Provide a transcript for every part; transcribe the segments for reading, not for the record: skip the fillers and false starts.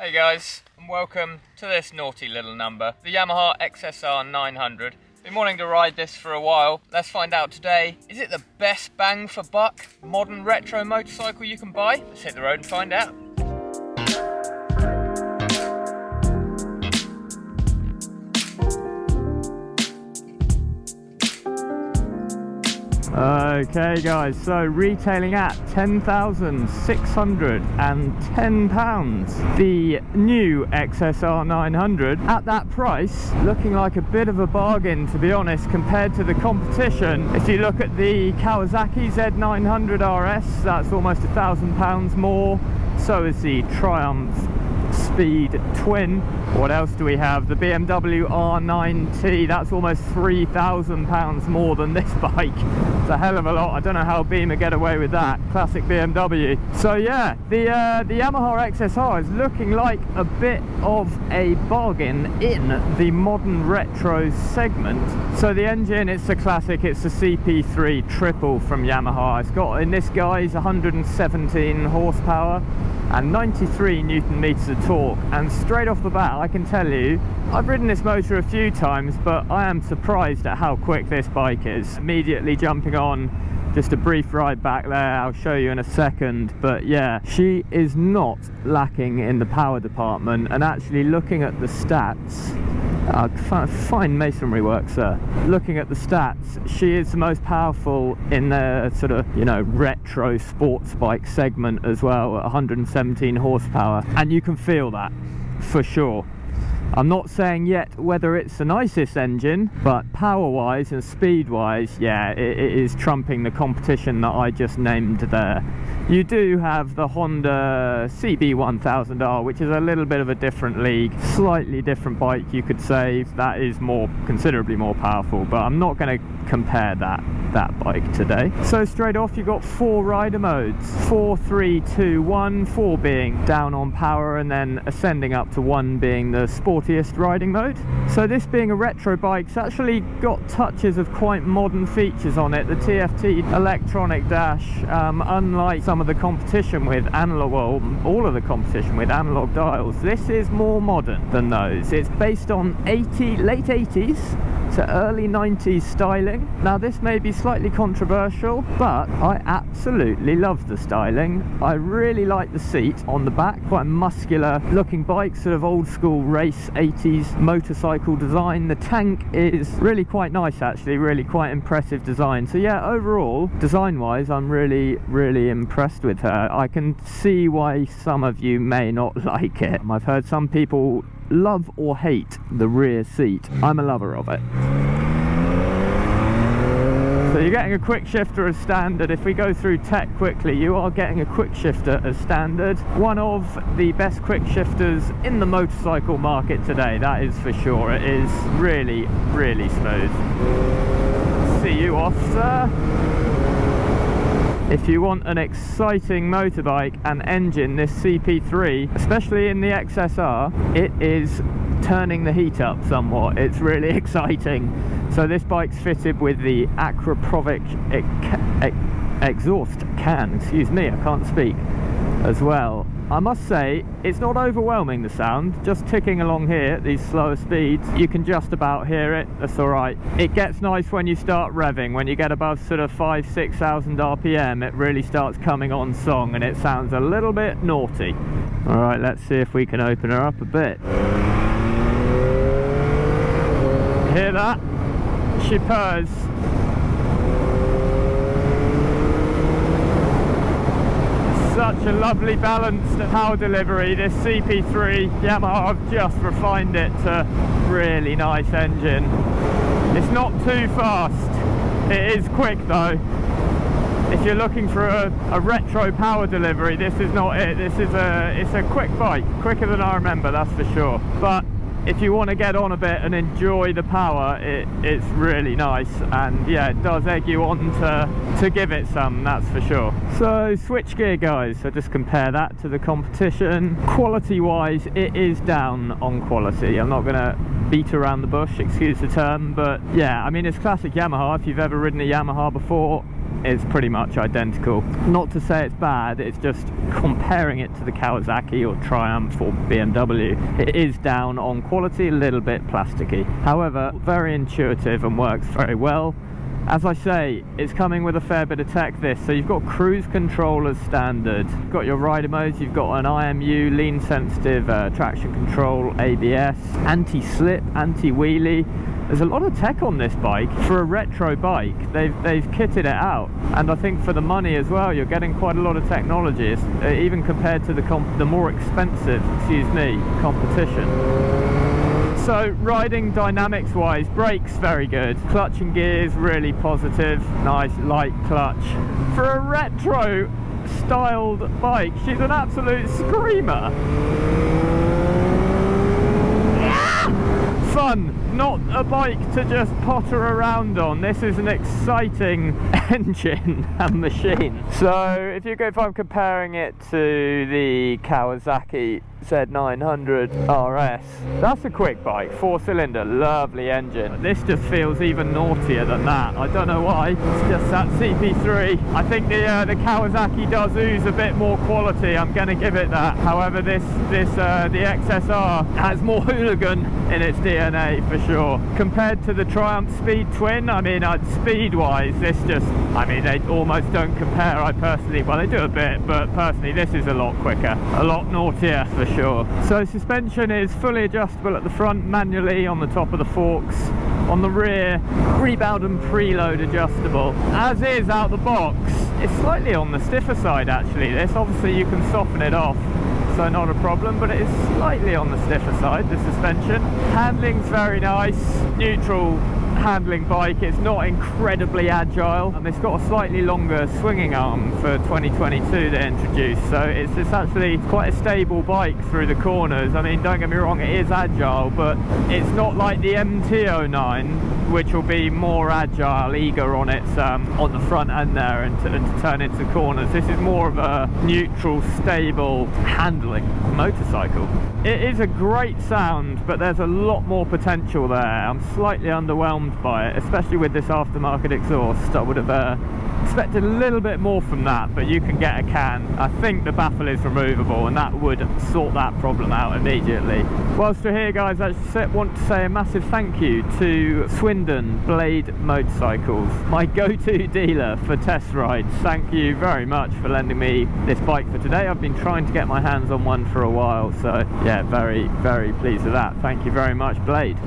Hey guys, and welcome to this naughty little number, the Yamaha XSR900. Been wanting to ride this for a while. Let's find out today, is it the best bang for buck modern retro motorcycle you can buy? Let's hit the road and find out. Okay guys, so retailing at £10,610. The new XSR900 at that price, looking like a bit of a bargain to be honest compared to the competition. If you look at the Kawasaki Z900 RS, that's almost £1,000 more. So is the Triumph Speed Twin. What else do we have? The BMW R9T, that's almost £3,000 more than this bike. It's a hell of a lot. I don't know how Beamer get away with that. Classic BMW. So yeah, the Yamaha XSR is looking like a bit of a bargain in the modern retro segment. So the engine, it's a classic, it's a CP3 triple from Yamaha. It's got, in this guise, 117 horsepower and 93 Newton meters of torque. And straight off the bat, I can tell you, I've ridden this motor a few times, but I am surprised at how quick this bike is. Immediately jumping on, just a brief ride back there, I'll show you in a second. But yeah, she is not lacking in the power department. And actually looking at the stats, fine masonry work, sir. Looking at the stats, she is the most powerful in the sort of, you know, retro sports bike segment as well, at 117 horsepower. And you can feel that for sure. I'm not saying yet whether it's the nicest engine, but power-wise and speed-wise, yeah, it is trumping the competition that I just named there. You do have the Honda CB1000R, which is a little bit of a different league, slightly different bike, you could say. That is considerably more powerful, but I'm not going to compare that bike today. So straight off, you've got 4 rider modes: 4, 3, 2, 1. 4 being down on power, and then ascending up to 1 being the sportiest riding mode. So this being a retro bike, it's actually got touches of quite modern features on it. The TFT electronic dash, unlike some of the competition with analog, well, all of the competition with analog dials, this is more modern than those. It's based on late 80s to early 90s styling. Now this may be slightly controversial, but I absolutely love the styling. I really like the seat on the back, quite a muscular looking bike, sort of old school race 80s motorcycle design. The tank is really quite nice actually, really quite impressive design. So yeah, overall, design wise, I'm really impressed with her. I can see why some of you may not like it. I've heard some people love or hate the rear seat. I'm a lover of it. So you're getting a quick shifter as standard. If we go through tech quickly, you are getting a quick shifter as standard. One of the best quick shifters in the motorcycle market today, that is for sure. It is really smooth. See you off, sir. If you want an exciting motorbike and engine, this CP3, especially in the XSR, it is turning the heat up somewhat. It's really exciting. So this bike's fitted with the Aquaprovic exhaust can, excuse me, I can't speak, as well. I must say, it's not overwhelming, the sound. Just ticking along here at these slower speeds, you can just about hear it. That's alright. It gets nice when you start revving. When you get above sort of 5,000–6,000 RPM, it really starts coming on song and it sounds a little bit naughty. Alright, let's see if we can open her up a bit. Hear that? She purrs. Such a lovely balanced power delivery. This CP3 Yamaha have just refined it to really nice engine. It's not too fast. It is quick though. If you're looking for a retro power delivery, this is not it. It's a quick bike, quicker than I remember, that's for sure. But if you want to get on a bit and enjoy the power, it's really nice, and yeah, it does egg you on to give it some, that's for sure. So switch gear guys, so just compare that to the competition. Quality wise, it is down on quality. I'm not gonna beat around the bush, excuse the term, but yeah, I mean, it's classic Yamaha. If you've ever ridden a Yamaha before, is pretty much identical. Not to say it's bad, it's just comparing it to the Kawasaki or Triumph or BMW, it is down on quality, a little bit plasticky. However, very intuitive and works very well. As I say, it's coming with a fair bit of tech this, so you've got cruise control as standard, you've got your rider modes, you've got an IMU, lean sensitive traction control, ABS, anti-slip, anti-wheelie. There's a lot of tech on this bike. For a retro bike, they've kitted it out, and I think for the money as well, you're getting quite a lot of technology, even compared to the more expensive, competition. So riding dynamics wise, brakes very good, clutch and gears really positive, nice light clutch. For a retro styled bike, she's an absolute screamer. Fun, not a bike to just potter around on. This is an exciting engine and machine. So if I'm comparing it to the Kawasaki Z900 RS, that's a quick bike, 4-cylinder, lovely engine. This just feels even naughtier than that. I don't know why, it's just that CP3. I think the Kawasaki does ooze a bit more quality, I'm gonna give it that. However, the XSR has more hooligan in its DNA for sure. Compared to the Triumph Speed Twin, I mean, speed wise, they almost don't compare. Well, they do a bit, but personally this is a lot quicker, a lot naughtier for sure. So suspension is fully adjustable at the front, manually on the top of the forks. On the rear, rebound and preload adjustable. As is out the box, it's slightly on the stiffer side actually. This, obviously you can soften it off, so not a problem, but it is slightly on the stiffer side, the suspension. Handling's very nice, neutral handling bike. It's not incredibly agile, and it's got a slightly longer swinging arm for 2022 they introduced, so it's actually quite a stable bike through the corners. I mean, don't get me wrong, it is agile, but it's not like the MT09, which will be more agile, eager on its on the front end there and to turn into corners. This is more of a neutral, stable handling motorcycle. It is a great sound, but there's a lot more potential there. I'm slightly underwhelmed by it, especially with this aftermarket exhaust. I would have expected a little bit more from that, but you can get a can. I think the baffle is removable, and that would sort that problem out immediately. Whilst we're here, guys, I just want to say a massive thank you to Swindon Blade Motorcycles, my go-to dealer for test rides. Thank you very much for lending me this bike for today. I've been trying to get my hands on one for a while, so yeah, very, very pleased with that. Thank you very much, Blade.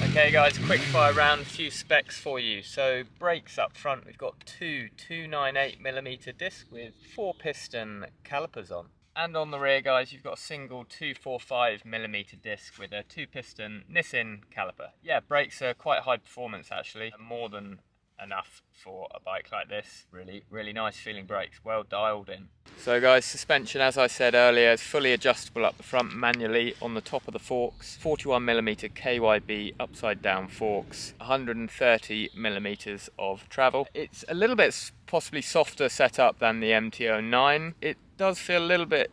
Okay guys, quick fire round, a few specs for you. So brakes up front, we've got two 298mm discs with 4-piston calipers on. And on the rear, guys, you've got a single 245mm disc with a 2-piston Nissin caliper. Yeah, brakes are quite high performance actually, more than enough for a bike like this. Really nice feeling brakes, well dialed in. So guys, suspension, as I said earlier, is fully adjustable up the front manually on the top of the forks. 41mm KYB upside down forks, 130mm of travel. It's a little bit possibly softer setup than the MT09. It does feel a little bit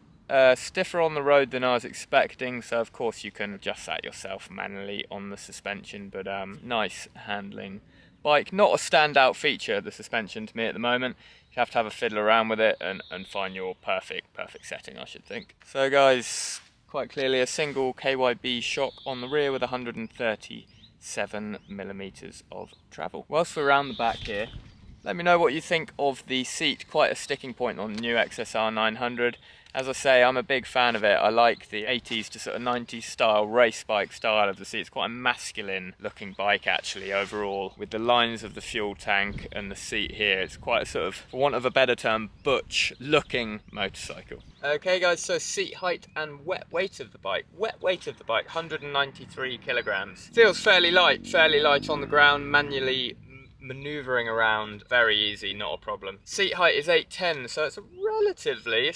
stiffer on the road than I was expecting, so of course you can adjust that yourself manually on the suspension, but nice handling bike. Not a standout feature, the suspension, to me at the moment. You have to have a fiddle around with it and find your perfect setting, I should think. So guys, quite clearly a single KYB shock on the rear with 137mm of travel. Whilst we're around the back here, let me know what you think of the seat. Quite a sticking point on the new XSR900. As I say, I'm a big fan of it. I like the 80s to sort of 90s style, race bike style of the seat. It's quite a masculine looking bike actually overall, with the lines of the fuel tank and the seat here. It's quite a sort of, for want of a better term, butch looking motorcycle. Okay guys, so seat height and wet weight of the bike. Wet weight of the bike, 193 kilograms. Feels fairly light on the ground, manually manoeuvring around very easy, not a problem. Seat height is 8'10", so it's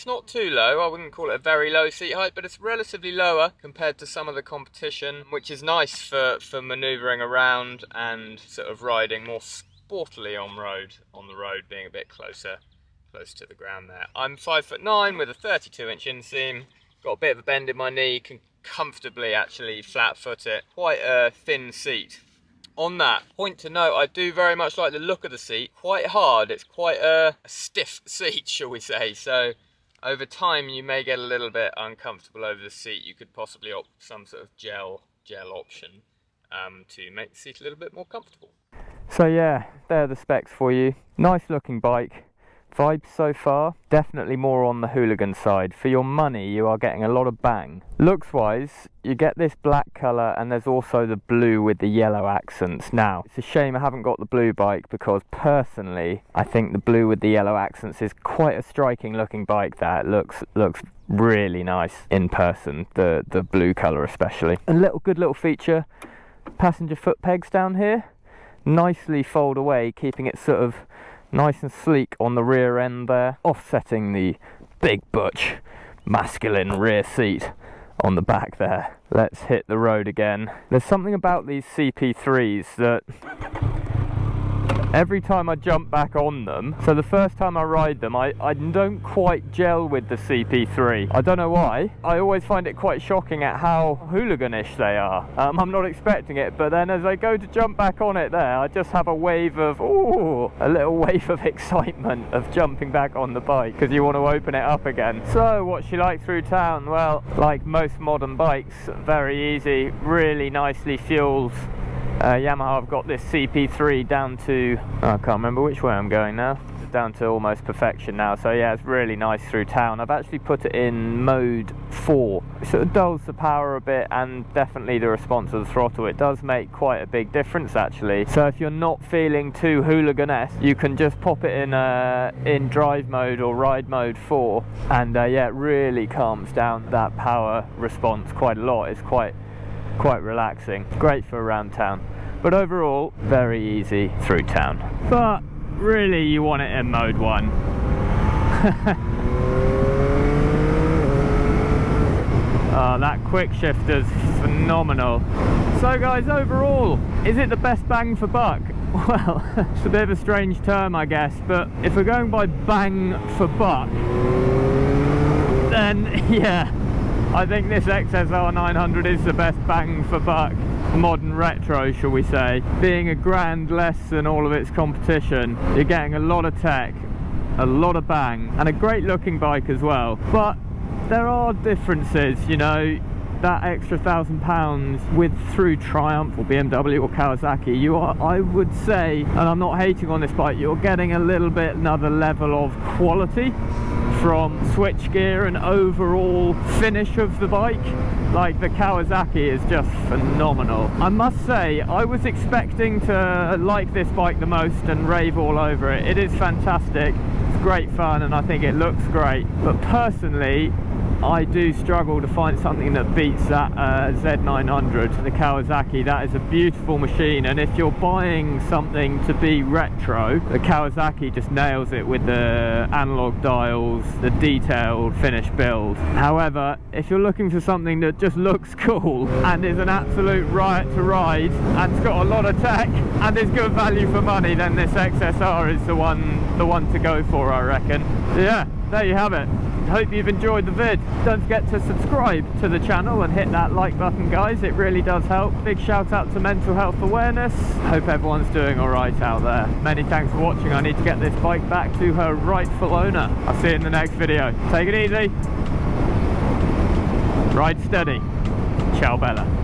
not too low. I wouldn't call it a very low seat height, but it's relatively lower compared to some of the competition, which is nice for manoeuvring around and sort of riding more sportily on the road, being a bit close to the ground there. I'm 5'9" with a 32-inch inseam. Got a bit of a bend in my knee comfortably actually flat-foot it. Quite a thin seat. On that, point to note, I do very much like the look of the seat. Quite hard, it's quite a stiff seat, shall we say. So over time you may get a little bit uncomfortable over the seat. You could possibly opt for some sort of gel option to make the seat a little bit more comfortable. So yeah, there are the specs for you. Nice looking bike. Vibes so far, definitely more on the hooligan side. For your money, you are getting a lot of bang. Looks wise, you get this black colour and there's also the blue with the yellow accents. Now, it's a shame I haven't got the blue bike because personally, I think the blue with the yellow accents is quite a striking looking bike. That looks really nice in person, the blue colour especially. And good little feature, passenger foot pegs down here, nicely fold away, keeping it sort of nice and sleek on the rear end there, offsetting the big butch masculine rear seat on the back there. Let's hit the road again. There's something about these CP3s that every time I jump back on them, so the first time I ride them, I don't quite gel with the CP3. I don't know why. I always find it quite shocking at how hooliganish they are. I'm not expecting it, but then as I go to jump back on it there, I just have a wave of, a little wave of excitement of jumping back on the bike, because you want to open it up again. So, what's she like through town? Well, like most modern bikes, very easy, really nicely fueled. Yamaha have got this CP3 down to, I can't remember which way I'm going now, down to almost perfection now. So yeah, it's really nice through town. I've actually put it in mode 4. It sort of dulls the power a bit, and definitely the response of the throttle. It does make quite a big difference actually. So if you're not feeling too hooligan-esque, you can just pop it in drive mode or ride mode 4, and yeah, it really calms down that power response quite a lot. It's quite relaxing. Great for around town. But overall, very easy through town. But really, you want it in mode 1. Oh, that quick shifter's phenomenal. So guys, overall, is it the best bang for buck? Well, it's a bit of a strange term, I guess, but if we're going by bang for buck, then yeah, I think this XSR900 is the best bang for buck modern retro, shall we say. Being a grand less than all of its competition, you're getting a lot of tech, a lot of bang, and a great looking bike as well. But there are differences, you know. That extra £1,000 through Triumph or BMW or Kawasaki, you are, I would say, and I'm not hating on this bike, you're getting a little bit another level of quality from switchgear and overall finish of the bike. Like the Kawasaki is just phenomenal. I must say, I was expecting to like this bike the most and rave all over it. It is fantastic, it's great fun, and I think it looks great. But personally, I do struggle to find something that beats that Z900, the Kawasaki. That is a beautiful machine, and if you're buying something to be retro, the Kawasaki just nails it with the analog dials, the detailed finished build. However, if you're looking for something that just looks cool and is an absolute riot to ride and it's got a lot of tech and is good value for money, then this XSR is the one to go for, I reckon. Yeah, there you have it. Hope you've enjoyed the vid. Don't forget to subscribe to the channel and hit that like button, guys. It really does help. Big shout out to mental health awareness. Hope everyone's doing alright out there. Many thanks for watching. I need to get this bike back to her rightful owner. I'll see you in the next video. Take it easy. Ride steady. Ciao Bella.